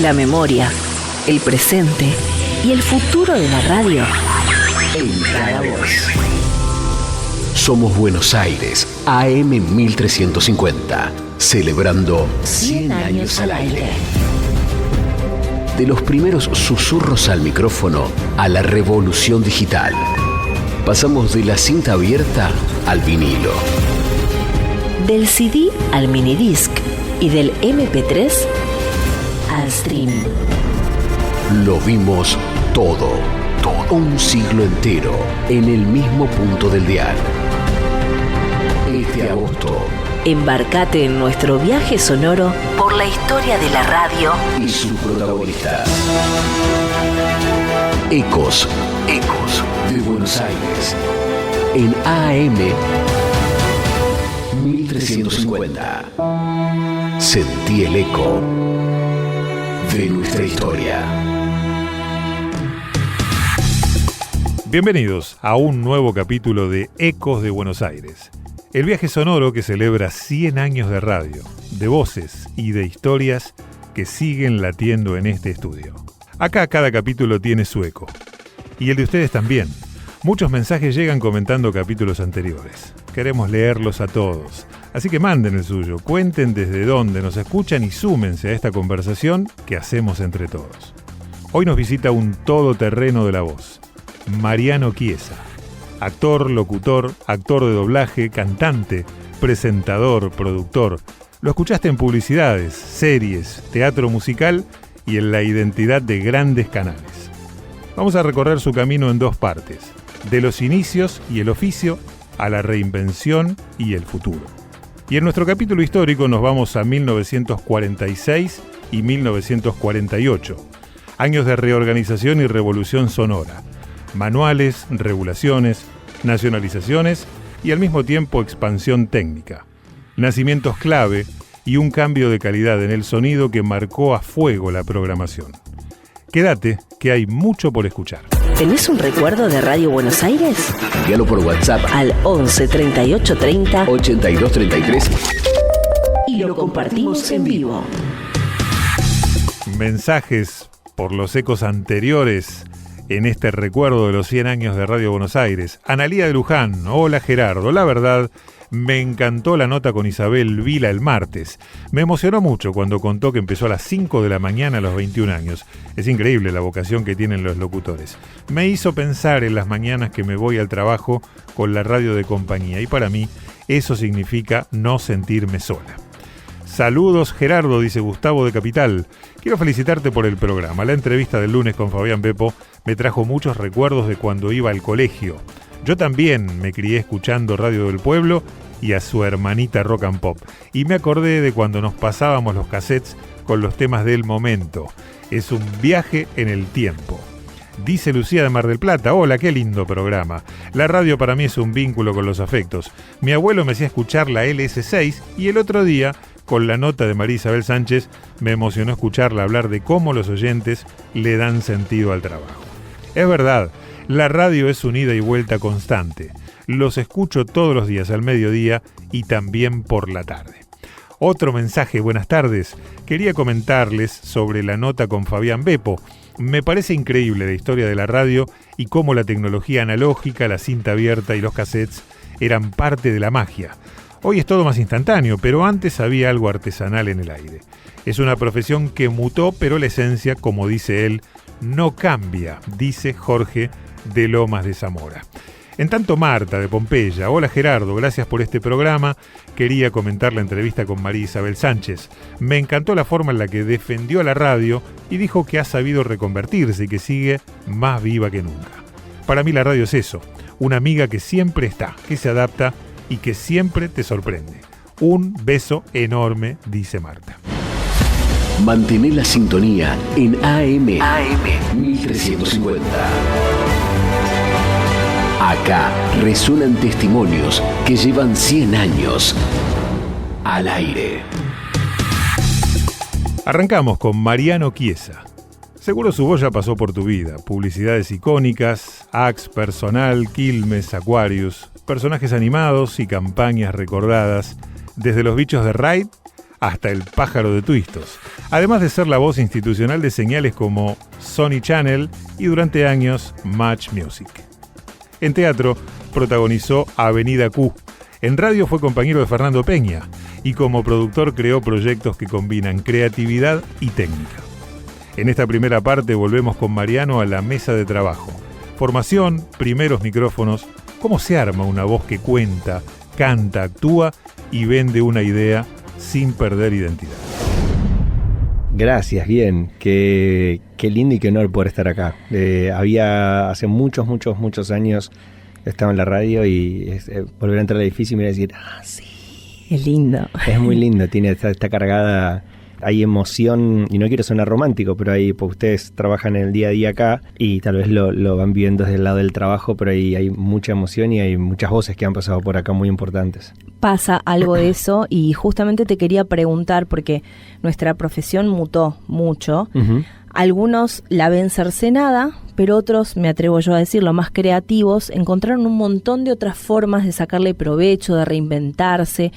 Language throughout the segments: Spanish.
la memoria, el presente y el futuro de la radio en cada voz. Somos Buenos Aires, AM 1350, celebrando 100 años al aire. De los primeros susurros al micrófono a la revolución digital. Pasamos de la cinta abierta al vinilo. Del CD al minidisc y del MP3 al streaming. Lo vimos todo. Un siglo entero en el mismo punto del dial. Este agosto, embarcate en nuestro viaje sonoro por la historia de la radio y sus protagonistas. Ecos de Buenos Aires, en AM 1350. Sentí el eco de nuestra historia. Bienvenidos a un nuevo capítulo de Ecos de Buenos Aires. El viaje sonoro que celebra 100 años de radio, de voces y de historias que siguen latiendo en este estudio. Acá cada capítulo tiene su eco. Y el de ustedes también. Muchos mensajes llegan comentando capítulos anteriores. Queremos leerlos a todos. Así que manden el suyo, cuenten desde dónde nos escuchan y súmense a esta conversación que hacemos entre todos. Hoy nos visita un todoterreno de la voz, Mariano Chiesa. Actor, locutor, actor de doblaje, cantante, presentador, productor. Lo escuchaste en publicidades, series, teatro musical y en la identidad de grandes canales. Vamos a recorrer su camino en dos partes, de los inicios y el oficio a la reinvención y el futuro. Y en nuestro capítulo histórico nos vamos a 1946 y 1948, años de reorganización y revolución sonora. Manuales, regulaciones, nacionalizaciones y al mismo tiempo expansión técnica. Nacimientos clave y un cambio de calidad en el sonido que marcó a fuego la programación. Quédate, que hay mucho por escuchar. ¿Tenés un recuerdo de Radio Buenos Aires? Envíalo por WhatsApp al 11 38 30 82 33 y lo compartimos en vivo. Mensajes por los ecos anteriores en este recuerdo de los 100 años de Radio Buenos Aires. Analía de Luján, hola Gerardo, la verdad me encantó la nota con Isabel Vila el martes. Me emocionó mucho cuando contó que empezó a las 5 de la mañana a los 21 años. Es increíble la vocación que tienen los locutores. Me hizo pensar en las mañanas que me voy al trabajo con la radio de compañía y para mí eso significa no sentirme sola. Saludos Gerardo, dice Gustavo de Capital. Quiero felicitarte por el programa. La entrevista del lunes con Fabián Beppo me trajo muchos recuerdos de cuando iba al colegio. Yo también me crié escuchando Radio del Pueblo y a su hermanita Rock and Pop. Y me acordé de cuando nos pasábamos los cassettes con los temas del momento. Es un viaje en el tiempo. Dice Lucía de Mar del Plata, hola, qué lindo programa. La radio para mí es un vínculo con los afectos. Mi abuelo me hacía escuchar la LS6 y el otro día, con la nota de María Isabel Sánchez, me emocionó escucharla hablar de cómo los oyentes le dan sentido al trabajo. Es verdad, la radio es un ida y vuelta constante. Los escucho todos los días al mediodía y también por la tarde. Otro mensaje, buenas tardes. Quería comentarles sobre la nota con Fabián Beppo. Me parece increíble la historia de la radio y cómo la tecnología analógica, la cinta abierta y los cassettes eran parte de la magia. Hoy es todo más instantáneo, pero antes había algo artesanal en el aire. Es una profesión que mutó, pero la esencia, como dice él, no cambia, dice Jorge de Lomas de Zamora. En tanto, Marta de Pompeya, hola Gerardo, gracias por este programa. Quería comentar la entrevista con María Isabel Sánchez. Me encantó la forma en la que defendió a la radio y dijo que ha sabido reconvertirse y que sigue más viva que nunca. Para mí la radio es eso, una amiga que siempre está, que se adapta y que siempre te sorprende. Un beso enorme, dice Marta. Mantené la sintonía en AM 1350. Acá resuenan testimonios que llevan 100 años al aire. Arrancamos con Mariano Chiesa. Seguro su voz ya pasó por tu vida. Publicidades icónicas, Axe, Personal, Quilmes, Aquarius, personajes animados y campañas recordadas, desde los bichos de Raid hasta el pájaro de Twistos, además de ser la voz institucional de señales como Sony Channel y durante años Match Music. En teatro protagonizó Avenida Q. En radio fue compañero de Fernando Peña y como productor creó proyectos que combinan creatividad y técnica. En esta primera parte volvemos con Mariano a la mesa de trabajo. Formación, primeros micrófonos, cómo se arma una voz que cuenta, canta, actúa y vende una idea sin perder identidad. Gracias, bien. Qué lindo y qué honor poder estar acá. Hace muchos años estaba en la radio y volver a entrar al edificio y me iba a decir, sí. Es lindo. Es muy lindo, está cargada, hay emoción, y no quiero sonar romántico, pero pues ustedes trabajan en el día a día acá y tal vez lo van viendo desde el lado del trabajo, pero ahí hay mucha emoción y hay muchas voces que han pasado por acá muy importantes. Pasa algo de eso y justamente te quería preguntar, porque nuestra profesión mutó mucho. Uh-huh. Algunos la ven cercenada, pero otros, me atrevo yo a decirlo, más creativos, encontraron un montón de otras formas de sacarle provecho, de reinventarse.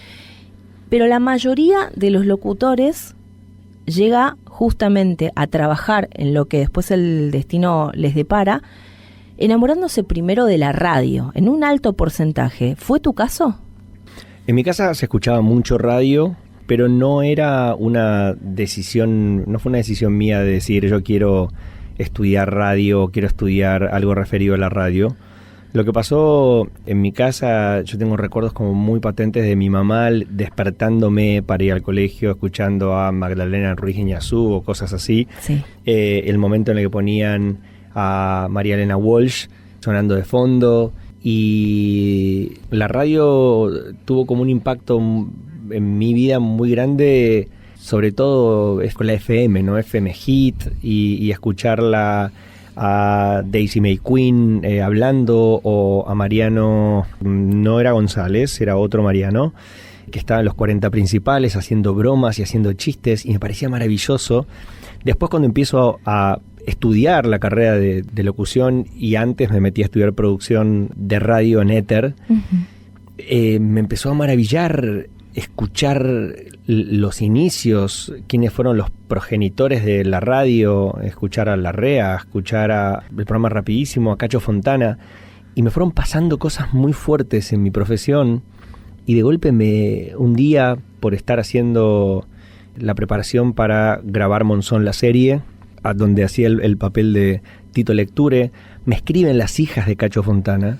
Pero la mayoría de los locutores llega justamente a trabajar en lo que después el destino les depara, enamorándose primero de la radio, en un alto porcentaje. ¿Fue tu caso? En mi casa se escuchaba mucho radio, pero no era una decisión, no fue una decisión mía de decir yo quiero estudiar radio, quiero estudiar algo referido a la radio. Lo que pasó en mi casa, yo tengo recuerdos como muy patentes de mi mamá despertándome para ir al colegio, escuchando a Magdalena Ruiz Iñazú o cosas así. Sí. El momento en el que ponían a María Elena Walsh sonando de fondo, y la radio tuvo como un impacto en mi vida muy grande, sobre todo con la FM, ¿no? FM Hit y escucharla a Daisy May Quinn hablando, o a Mariano, no era González, era otro Mariano, que estaba en los 40 principales haciendo bromas y haciendo chistes, y me parecía maravilloso. Después, cuando empiezo a estudiar la carrera de locución, y antes me metí a estudiar producción de radio en éter, uh-huh. Me empezó a maravillar escuchar los inicios, quiénes fueron los progenitores de la radio, escuchar a Larrea, escuchar el programa Rapidísimo, a Cacho Fontana, y me fueron pasando cosas muy fuertes en mi profesión, y de golpe un día, por estar haciendo la preparación para grabar Monzón la serie, donde hacía el papel de Tito Lecture, me escriben las hijas de Cacho Fontana,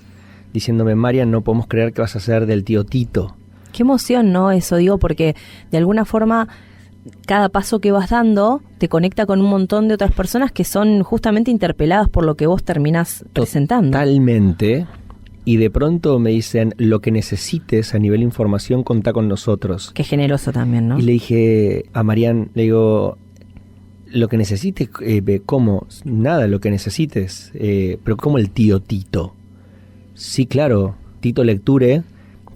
diciéndome, Marian, no podemos creer que vas a ser del tío Tito. Qué emoción, ¿no? Eso digo, porque de alguna forma cada paso que vas dando te conecta con un montón de otras personas que son justamente interpeladas por lo que vos terminás presentando. Totalmente. Y de pronto me dicen, lo que necesites a nivel información, contá con nosotros. Qué generoso también, ¿no? Y le dije a Marian, le digo, lo que necesites, ¿cómo? Nada, lo que necesites. Pero ¿cómo el tío Tito? Sí, claro, Tito Lecture,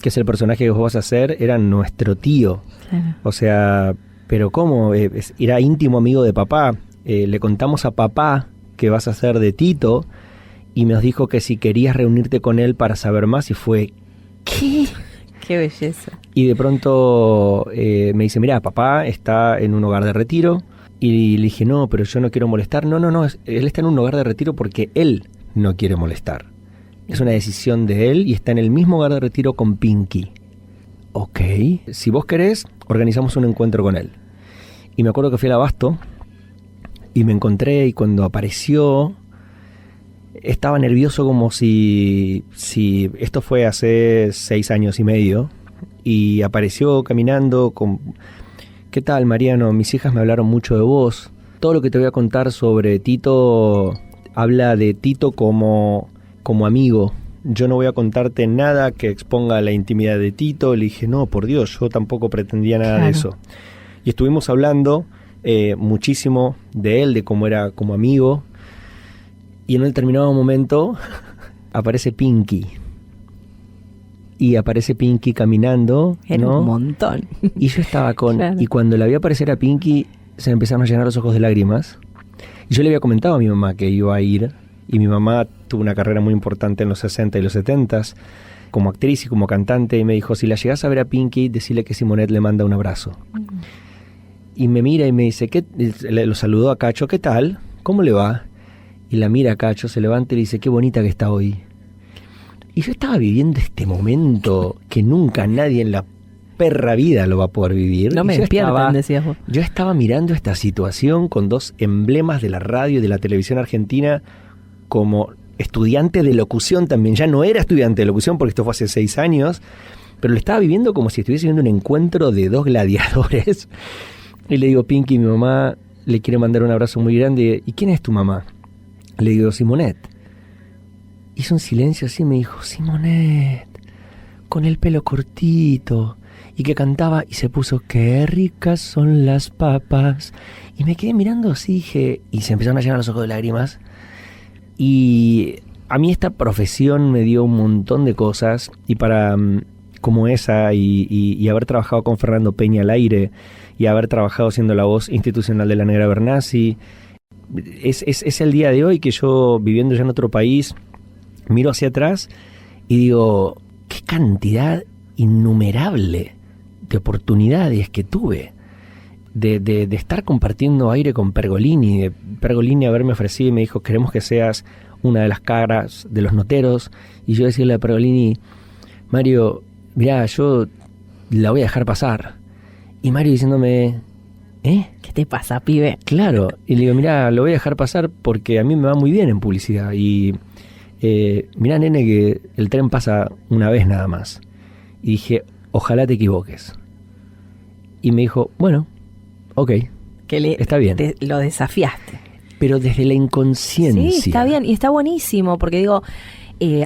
que es el personaje que vos vas a hacer, era nuestro tío. Claro. O sea, pero ¿cómo? Era íntimo amigo de papá. Le contamos a papá que vas a hacer de Tito, y nos dijo que si querías reunirte con él para saber más, y fue, ¿qué? ¡Qué belleza! Y de pronto me dice, mira, papá está en un hogar de retiro. Y le dije, no, pero yo no quiero molestar. No, él está en un hogar de retiro porque él no quiere molestar. Es una decisión de él y está en el mismo hogar de retiro con Pinky. Ok, si vos querés, organizamos un encuentro con él. Y me acuerdo que fui al Abasto y me encontré, y cuando apareció estaba nervioso como si esto fue hace 6 años y medio, y apareció caminando con... ¿Qué tal, Mariano? Mis hijas me hablaron mucho de vos. Todo lo que te voy a contar sobre Tito habla de Tito como amigo. Yo no voy a contarte nada que exponga la intimidad de Tito. Le dije, no, por Dios, yo tampoco pretendía nada de eso. Y estuvimos hablando muchísimo de él, de cómo era como amigo. Y en un determinado momento aparece Pinky. Y aparece Pinky caminando, era, ¿no? Un montón. Y yo estaba Claro. Y cuando la vi aparecer a Pinky, se me empezaron a llenar los ojos de lágrimas. Y yo le había comentado a mi mamá que iba a ir y mi mamá tuvo una carrera muy importante en los 60 y los 70 como actriz y como cantante, y me dijo, si la llegás a ver a Pinky, decile que Simonet le manda un abrazo. Y me mira y me dice, lo saludó a Cacho, ¿qué tal? ¿Cómo le va? Y la mira a Cacho, se levanta y le dice, qué bonita que está hoy. Y yo estaba viviendo este momento que nunca nadie en la perra vida lo va a poder vivir. No me despierten, decías vos. Yo estaba mirando esta situación con dos emblemas de la radio y de la televisión argentina como estudiante de locución también. Ya no era estudiante de locución porque esto fue hace 6 años, pero lo estaba viviendo como si estuviese viendo un encuentro de dos gladiadores. Y le digo, Pinky, mi mamá le quiere mandar un abrazo muy grande. ¿Y quién es tu mamá? Le digo, Simonet. Hizo un silencio así y me dijo, Simonet, con el pelo cortito, y que cantaba y se puso, qué ricas son las papas. Y me quedé mirando así, dije, y se empezaron a llenar los ojos de lágrimas. Y a mí esta profesión me dio un montón de cosas, y para como esa, y haber trabajado con Fernando Peña al aire, y haber trabajado siendo la voz institucional de la Negra Bernasi, es el día de hoy que yo, viviendo ya en otro país, miro hacia atrás y digo, qué cantidad innumerable de oportunidades que tuve de estar compartiendo aire con Pergolini, de Pergolini haberme ofrecido y me dijo, queremos que seas una de las caras de los noteros, y yo decirle a Pergolini, Mario, mirá, yo la voy a dejar pasar. Y Mario diciéndome, ¿qué te pasa, pibe? Claro, y le digo, mirá, lo voy a dejar pasar porque a mí me va muy bien en publicidad, y mirá, nene, que el tren pasa una vez nada más. Y dije, ojalá te equivoques. Y me dijo, bueno, ok, está bien. Lo desafiaste. Pero desde la inconsciencia. Sí, está bien, y está buenísimo, porque digo,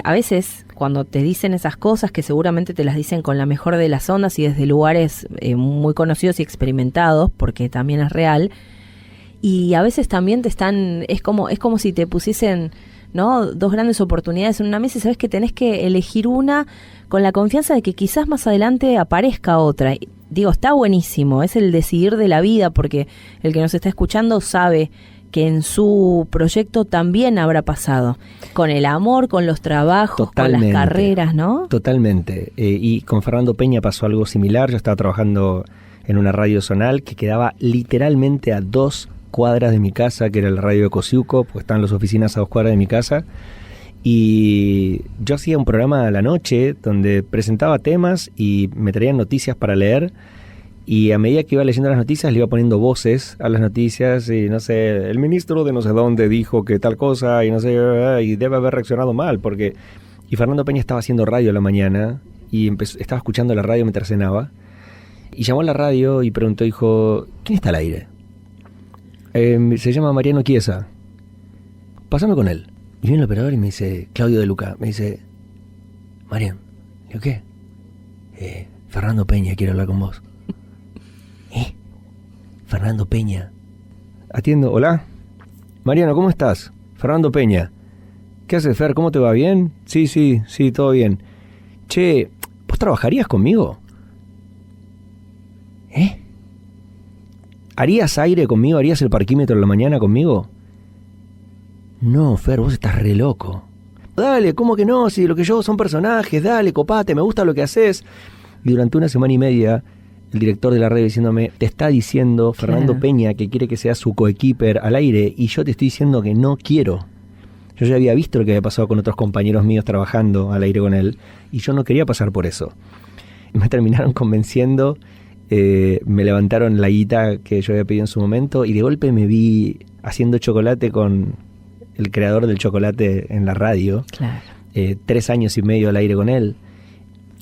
a veces cuando te dicen esas cosas, que seguramente te las dicen con la mejor de las ondas y desde lugares muy conocidos y experimentados, porque también es real, y a veces también es como si te pusiesen, ¿no?, dos grandes oportunidades en una mesa y sabes que tenés que elegir una con la confianza de que quizás más adelante aparezca otra. Digo, está buenísimo, es el decidir de la vida, porque el que nos está escuchando sabe que en su proyecto también habrá pasado, con el amor, con los trabajos, totalmente, con las carreras, ¿no? Totalmente, y con Fernando Peña pasó algo similar. Yo estaba trabajando en una radio zonal que quedaba literalmente a 2 cuadras de mi casa, que era el radio de Cosiuco, pues están las oficinas a 2 cuadras de mi casa, y yo hacía un programa a la noche donde presentaba temas y me traían noticias para leer, y a medida que iba leyendo las noticias le iba poniendo voces a las noticias, y no sé, el ministro de no sé dónde dijo que tal cosa, y no sé, y debe haber reaccionado mal, porque... Y Fernando Peña estaba haciendo radio a la mañana, y estaba escuchando la radio mientras cenaba, y llamó a la radio y preguntó, dijo, ¿quién está al aire? Se llama Mariano Chiesa. Pásame con él. Y viene el operador y me dice, Claudio de Luca, me dice, Mariano, ¿yo qué? Fernando Peña quiere hablar con vos. Fernando Peña. Atiendo, hola. Mariano, ¿cómo estás? Fernando Peña. ¿Qué haces, Fer? ¿Cómo te va? ¿Bien? Sí, todo bien. Che, ¿vos trabajarías conmigo? ¿Harías aire conmigo? ¿Harías el parquímetro en la mañana conmigo? No, Fer, vos estás re loco. Dale, ¿cómo que no? Si lo que yo hago son personajes, dale, copate, me gusta lo que haces. Y durante 1 semana y media, el director de la radio diciéndome, te está diciendo Fernando Peña que quiere que seas su coequiper al aire, y yo te estoy diciendo que no quiero. Yo ya había visto lo que había pasado con otros compañeros míos trabajando al aire con él, y yo no quería pasar por eso. Y me terminaron convenciendo, me levantaron la guita que yo había pedido en su momento, y de golpe me vi haciendo chocolate con el creador del chocolate en la radio. Claro. 3 años y medio al aire con él.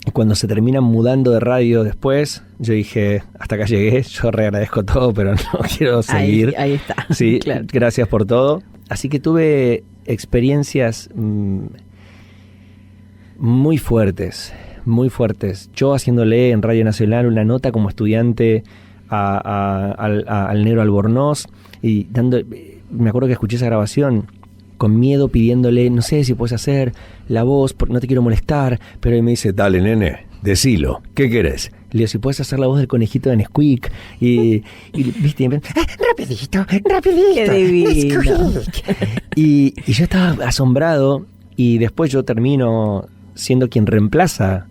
Y cuando se terminan mudando de radio después, yo dije, hasta acá llegué, yo reagradezco todo, pero no quiero seguir. Ahí está. Sí, claro. Gracias por todo. Así que tuve experiencias muy fuertes. Yo haciéndole en Radio Nacional una nota como estudiante al Negro Albornoz, y me acuerdo que escuché esa grabación con miedo, pidiéndole, no sé si puedes hacer la voz, no te quiero molestar, pero él me dice, dale, nene, decilo, ¿qué querés? Le digo, si puedes hacer la voz del conejito de Nesquik. Y viste, rapidito. Qué divino. Y yo estaba asombrado, y después yo termino siendo quien reemplaza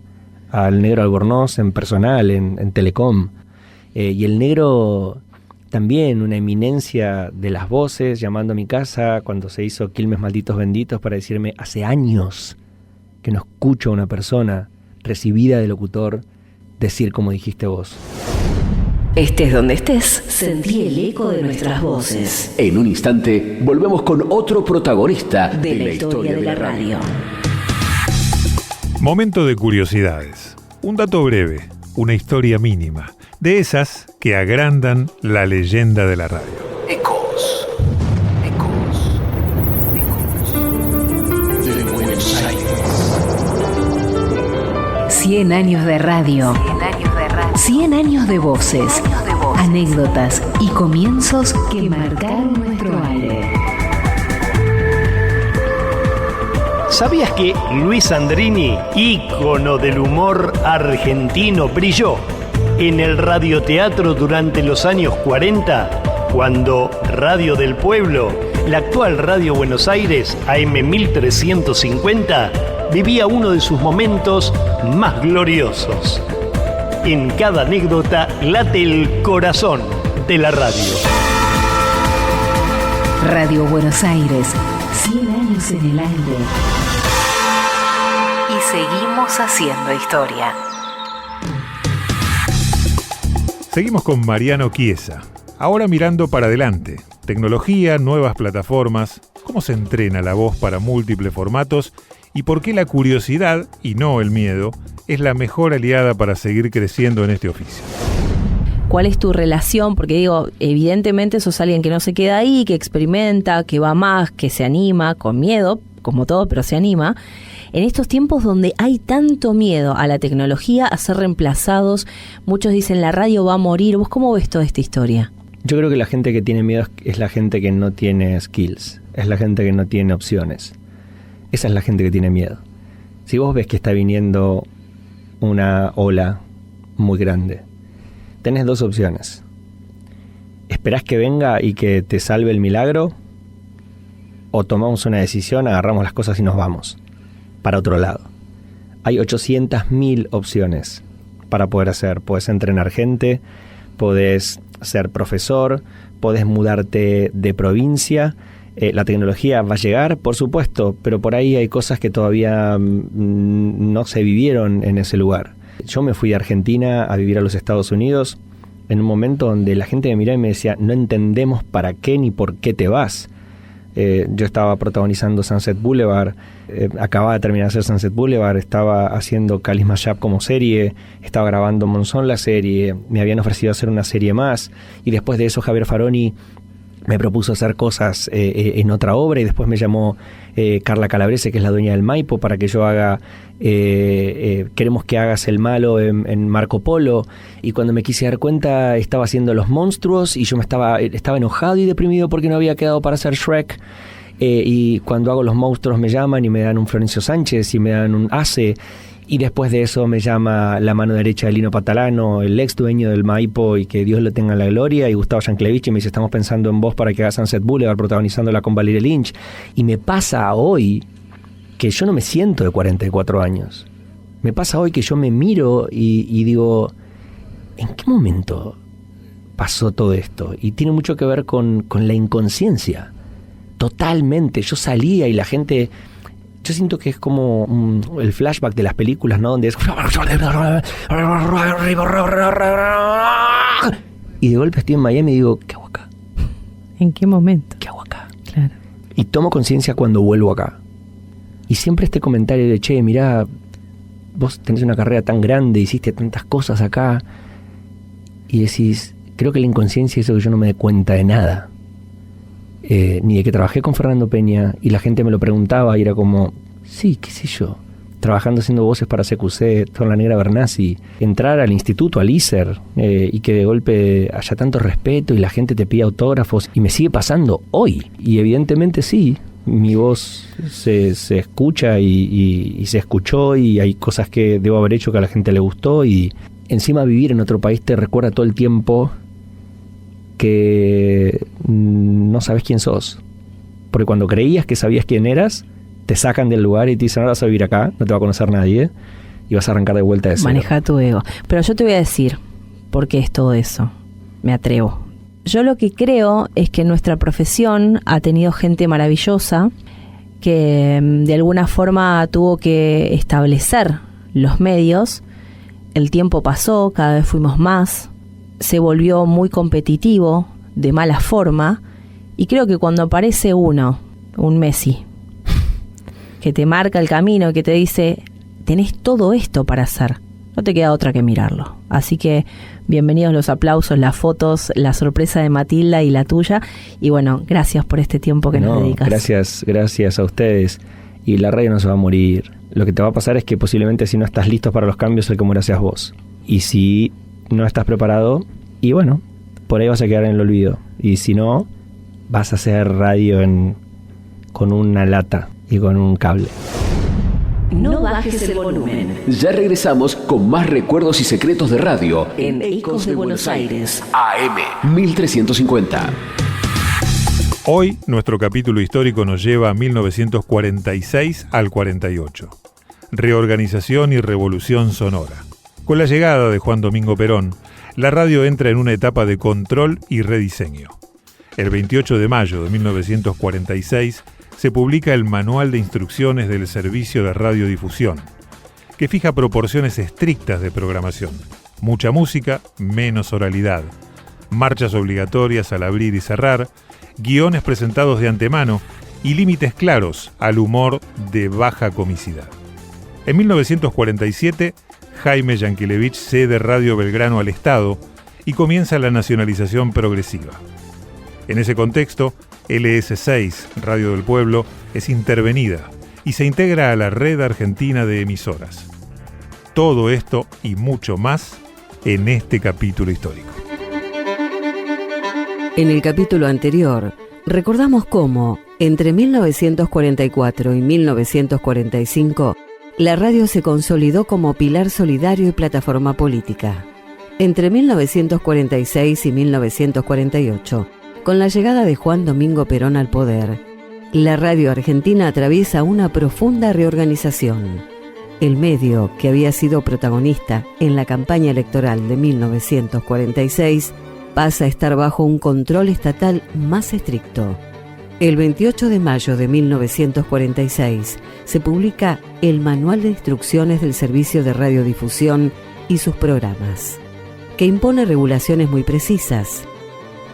al Negro Albornoz en personal, en Telecom. Y el Negro también, una eminencia de las voces, llamando a mi casa cuando se hizo Quilmes Malditos Benditos para decirme, hace años que no escucho a una persona recibida de locutor decir como dijiste vos. Estés donde estés, sentí el eco de nuestras voces. En un instante volvemos con otro protagonista de la historia de la radio. Momento de curiosidades. Un dato breve, una historia mínima, de esas que agrandan la leyenda de la radio. Ecos de Buenos Aires. 100 años de radio. 100 años de voces. Anécdotas y comienzos que marcaron nuestro aire. ¿Sabías que Luis Andrini, ícono del humor argentino, brilló en el radioteatro durante los años 40, cuando Radio del Pueblo, la actual Radio Buenos Aires, AM 1350, vivía uno de sus momentos más gloriosos? En cada anécdota late el corazón de la radio. Radio Buenos Aires, 100 años en el aire. Y seguimos haciendo historia. Seguimos con Mariano Chiesa. Ahora mirando para adelante. Tecnología, nuevas plataformas, cómo se entrena la voz para múltiples formatos y por qué la curiosidad, y no el miedo, es la mejor aliada para seguir creciendo en este oficio. ¿Cuál es tu relación? Porque digo, evidentemente sos alguien que no se queda ahí, que experimenta, que va más, que se anima, con miedo, como todo, pero se anima. En estos tiempos donde hay tanto miedo a la tecnología, a ser reemplazados, muchos dicen la radio va a morir. ¿Vos cómo ves toda esta historia? Yo creo que la gente que tiene miedo es la gente que no tiene skills, es la gente que no tiene opciones. Esa es la gente que tiene miedo. Si vos ves que está viniendo una ola muy grande, tenés dos opciones. ¿Esperás que venga y que te salve el milagro? ¿O tomamos una decisión, agarramos las cosas y nos vamos para otro lado? Hay 800.000 opciones para poder hacer. Podés entrenar gente, podés ser profesor, podés mudarte de provincia. La tecnología va a llegar, por supuesto, pero por ahí hay cosas que todavía no se vivieron en ese lugar. Yo me fui de Argentina a vivir a los Estados Unidos en un momento donde la gente me miraba y me decía, no entendemos para qué ni por qué te vas. Yo estaba protagonizando Sunset Boulevard, acababa de terminar de hacer Sunset Boulevard, estaba haciendo Calis Mashup como serie, estaba grabando Monzón la serie, me habían ofrecido hacer una serie más, y después de eso Javier Faroni me propuso hacer cosas en otra obra, y después me llamó Carla Calabrese, que es la dueña del Maipo, para que yo haga queremos que hagas el malo en Marco Polo. Y cuando me quise dar cuenta estaba haciendo Los Monstruos y yo estaba enojado y deprimido porque no había quedado para hacer Shrek. Y cuando hago Los Monstruos me llaman y me dan un Florencio Sánchez y me dan un Ace. Y después de eso me llama la mano derecha de Lino Patalano, el ex dueño del Maipo, y que Dios lo tenga en la gloria, y Gustavo Yankelevich, y me dice, estamos pensando en vos para que hagas Sunset Boulevard protagonizándola con Valeria Lynch. Y me pasa hoy que yo no me siento de 44 años. Me pasa hoy que yo me miro y digo, ¿en qué momento pasó todo esto? Y tiene mucho que ver con la inconsciencia. Totalmente. Yo salía y la gente... Yo siento que es como el flashback de las películas, ¿no? Donde es... Y de golpe estoy en Miami y digo, ¿qué hago acá? ¿En qué momento? ¿Qué hago acá? Claro. Y tomo conciencia cuando vuelvo acá. Y siempre este comentario de, che, mirá, vos tenés una carrera tan grande, hiciste tantas cosas acá. Y decís, creo que la inconsciencia es eso, que yo no me dé cuenta de nada. Ni de que trabajé con Fernando Peña y la gente me lo preguntaba y era como, sí, qué sé yo, trabajando haciendo voces para CQC, con la Negra Bernasi, entrar al instituto, al ISER, y que de golpe haya tanto respeto y la gente te pide autógrafos, y me sigue pasando hoy. Y evidentemente sí, mi voz se escucha y se escuchó, y hay cosas que debo haber hecho que a la gente le gustó, y encima vivir en otro país te recuerda todo el tiempo que no sabes quién sos. Porque cuando creías que sabías quién eras, te sacan del lugar y te dicen, ahora vas a vivir acá, no te va a conocer nadie, y vas a arrancar de vuelta de cero. Maneja tu ego. Pero yo te voy a decir por qué es todo eso. Me atrevo. Yo lo que creo es que nuestra profesión ha tenido gente maravillosa que de alguna forma tuvo que establecer los medios. El tiempo pasó, cada vez fuimos más, se volvió muy competitivo, de mala forma, y creo que cuando aparece uno, un Messi, que te marca el camino, que te dice, tenés todo esto para hacer, no te queda otra que mirarlo. Así que bienvenidos los aplausos, las fotos, la sorpresa de Matilda y la tuya. Y bueno, gracias por este tiempo que nos dedicas. Gracias a ustedes. Y la radio no se va a morir. Lo que te va a pasar es que posiblemente si no estás listo para los cambios, el que muera seas vos. Y si no estás preparado, y bueno, por ahí vas a quedar en el olvido. Y si no, vas a hacer radio con una lata y con un cable. No bajes el volumen. Ya regresamos con más recuerdos y secretos de radio En Ecos de Buenos Aires. AM 1350. Hoy nuestro capítulo histórico nos lleva a 1946 al 48. Reorganización y revolución sonora. Con la llegada de Juan Domingo Perón, la radio entra en una etapa de control y rediseño. El 28 de mayo de 1946 se publica el Manual de Instrucciones del Servicio de Radiodifusión, que fija proporciones estrictas de programación. Mucha música, menos oralidad. Marchas obligatorias al abrir y cerrar, guiones presentados de antemano y límites claros al humor de baja comicidad. En 1947, Jaime Yankelevich cede Radio Belgrano al Estado y comienza la nacionalización progresiva. En ese contexto, LS6, Radio del Pueblo, es intervenida y se integra a la red argentina de emisoras. Todo esto y mucho más en este capítulo histórico. En el capítulo anterior, recordamos cómo, entre 1944 y 1945, la radio se consolidó como pilar solidario y plataforma política. Entre 1946 y 1948, con la llegada de Juan Domingo Perón al poder, la radio argentina atraviesa una profunda reorganización. El medio, que había sido protagonista en la campaña electoral de 1946, pasa a estar bajo un control estatal más estricto. El 28 de mayo de 1946 se publica el Manual de Instrucciones del Servicio de Radiodifusión y sus programas, que impone regulaciones muy precisas.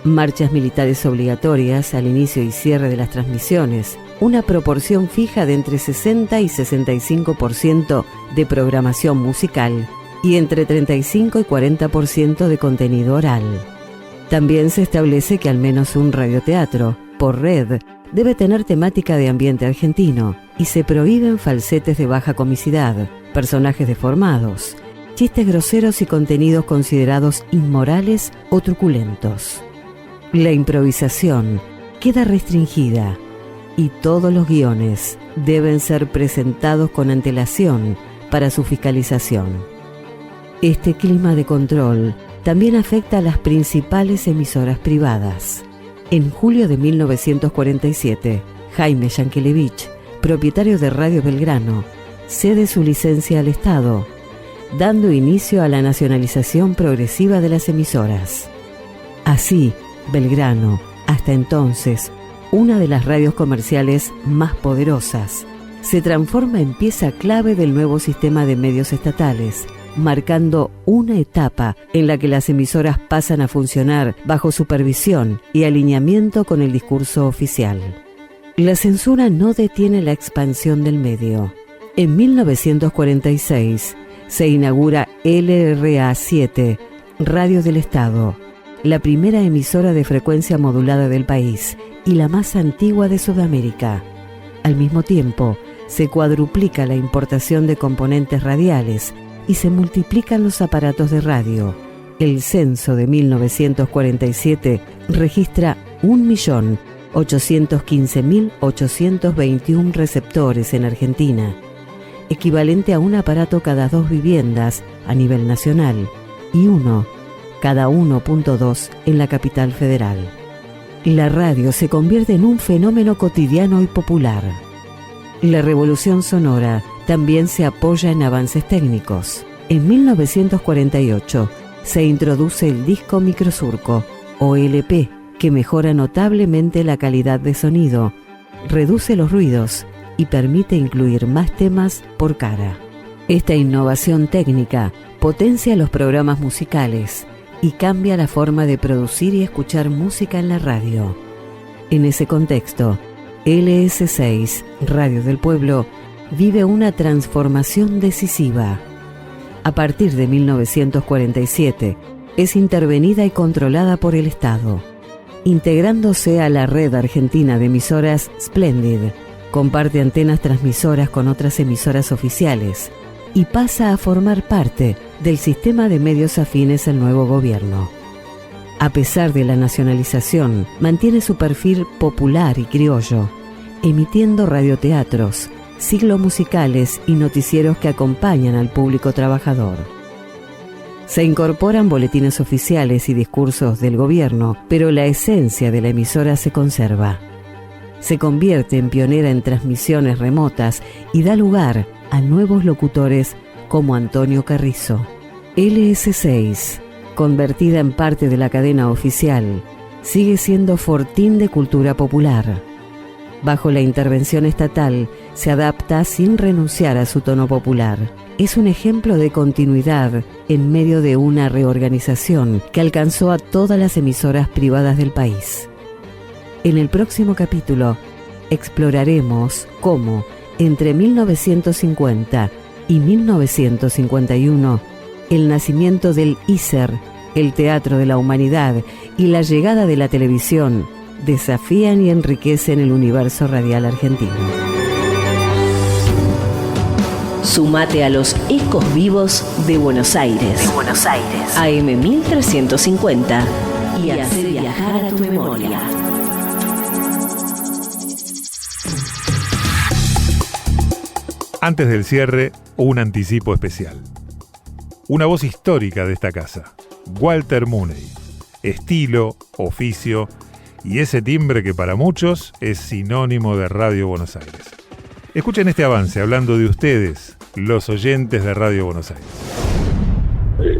Marchas militares obligatorias al inicio y cierre de las transmisiones, una proporción fija de entre 60 y 65% de programación musical y entre 35 y 40% de contenido oral. También se establece que al menos un radioteatro, por red, debe tener temática de ambiente argentino y se prohíben falsetes de baja comicidad, personajes deformados, chistes groseros y contenidos considerados inmorales o truculentos. La improvisación queda restringida y todos los guiones deben ser presentados con antelación para su fiscalización. Este clima de control también afecta a las principales emisoras privadas. En julio de 1947, Jaime Yankelevich, propietario de Radio Belgrano, cede su licencia al Estado, dando inicio a la nacionalización progresiva de las emisoras. Así, Belgrano, hasta entonces una de las radios comerciales más poderosas, se transforma en pieza clave del nuevo sistema de medios estatales, marcando una etapa en la que las emisoras pasan a funcionar bajo supervisión y alineamiento con el discurso oficial. La censura no detiene la expansión del medio. En 1946 se inaugura LRA 7, Radio del Estado, la primera emisora de frecuencia modulada del país y la más antigua de Sudamérica. Al mismo tiempo, se cuadruplica la importación de componentes radiales y se multiplican los aparatos de radio. El censo de 1947 registra 1.815.821 receptores en Argentina, equivalente a un aparato cada 2 viviendas a nivel nacional, y uno, cada 1.2 en la capital federal. La radio se convierte en un fenómeno cotidiano y popular. La revolución sonora también se apoya en avances técnicos. En 1948 se introduce el disco microsurco, o LP, que mejora notablemente la calidad de sonido, reduce los ruidos y permite incluir más temas por cara. Esta innovación técnica potencia los programas musicales y cambia la forma de producir y escuchar música en la radio. En ese contexto, LS6, Radio del Pueblo, vive una transformación decisiva. A partir de 1947, es intervenida y controlada por el Estado, integrándose a la red argentina de emisoras Splendid, comparte antenas transmisoras con otras emisoras oficiales y pasa a formar parte del sistema de medios afines al nuevo gobierno. A pesar de la nacionalización, mantiene su perfil popular y criollo, emitiendo radioteatros, ciclos musicales y noticieros que acompañan al público trabajador. Se incorporan boletines oficiales y discursos del gobierno, pero la esencia de la emisora se conserva. Se convierte en pionera en transmisiones remotas y da lugar a nuevos locutores como Antonio Carrizo. LS6, convertida en parte de la cadena oficial, sigue siendo fortín de cultura popular. Bajo la intervención estatal, se adapta sin renunciar a su tono popular. Es un ejemplo de continuidad en medio de una reorganización que alcanzó a todas las emisoras privadas del país. En el próximo capítulo, exploraremos cómo, entre 1950 y 1951, el nacimiento del ISER, el Teatro de la Humanidad, y la llegada de la televisión desafían y enriquecen el universo radial argentino. Sumate a los ecos vivos de Buenos Aires. AM 1350 y hace viajar a tu memoria. Antes del cierre, un anticipo especial. Una voz histórica de esta casa, Walter Mooney. Estilo, oficio y ese timbre que para muchos es sinónimo de Radio Buenos Aires. Escuchen este avance hablando de ustedes, los oyentes de Radio Buenos Aires.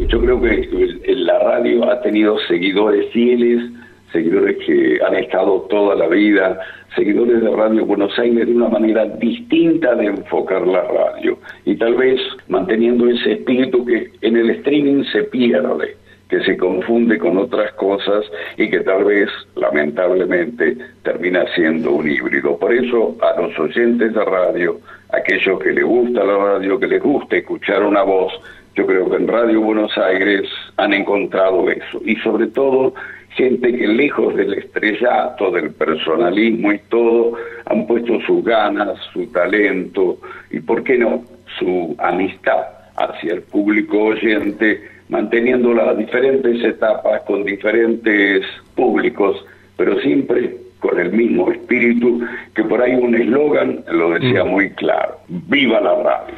Yo creo que la radio ha tenido seguidores fieles, seguidores que han estado toda la vida, seguidores de Radio Buenos Aires de una manera distinta de enfocar la radio y tal vez manteniendo ese espíritu que en el streaming se pierde, que se confunde con otras cosas y que tal vez, lamentablemente, termina siendo un híbrido. Por eso, a los oyentes de radio, aquellos que les gusta la radio, que les gusta escuchar una voz, yo creo que en Radio Buenos Aires han encontrado eso. Y sobre todo, gente que lejos del estrellato, del personalismo y todo, han puesto sus ganas, su talento y, ¿por qué no?, su amistad hacia el público oyente, manteniendo las diferentes etapas con diferentes públicos, pero siempre con el mismo espíritu, que por ahí un eslogan lo decía muy claro: ¡viva la radio!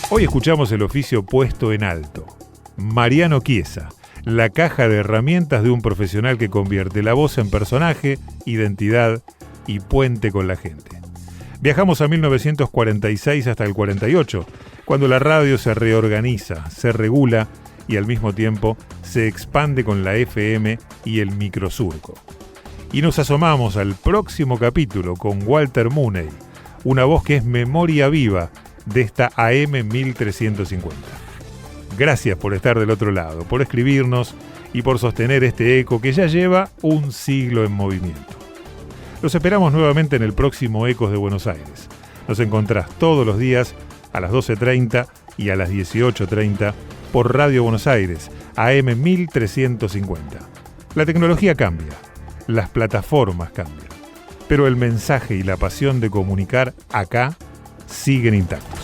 Hoy escuchamos el oficio puesto en alto. Mariano Chiesa, la caja de herramientas de un profesional que convierte la voz en personaje, identidad y puente con la gente. Viajamos a 1946 hasta el 48, cuando la radio se reorganiza, se regula y al mismo tiempo se expande con la FM y el microsurco. Y nos asomamos al próximo capítulo con Walter Mooney, una voz que es memoria viva de esta AM 1350. Gracias por estar del otro lado, por escribirnos y por sostener este eco que ya lleva un siglo en movimiento. Los esperamos nuevamente en el próximo Ecos de Buenos Aires. Nos encontrás todos los días a las 12:30 y a las 18:30 por Radio Buenos Aires, AM 1350. La tecnología cambia, las plataformas cambian, pero el mensaje y la pasión de comunicar acá siguen intactos.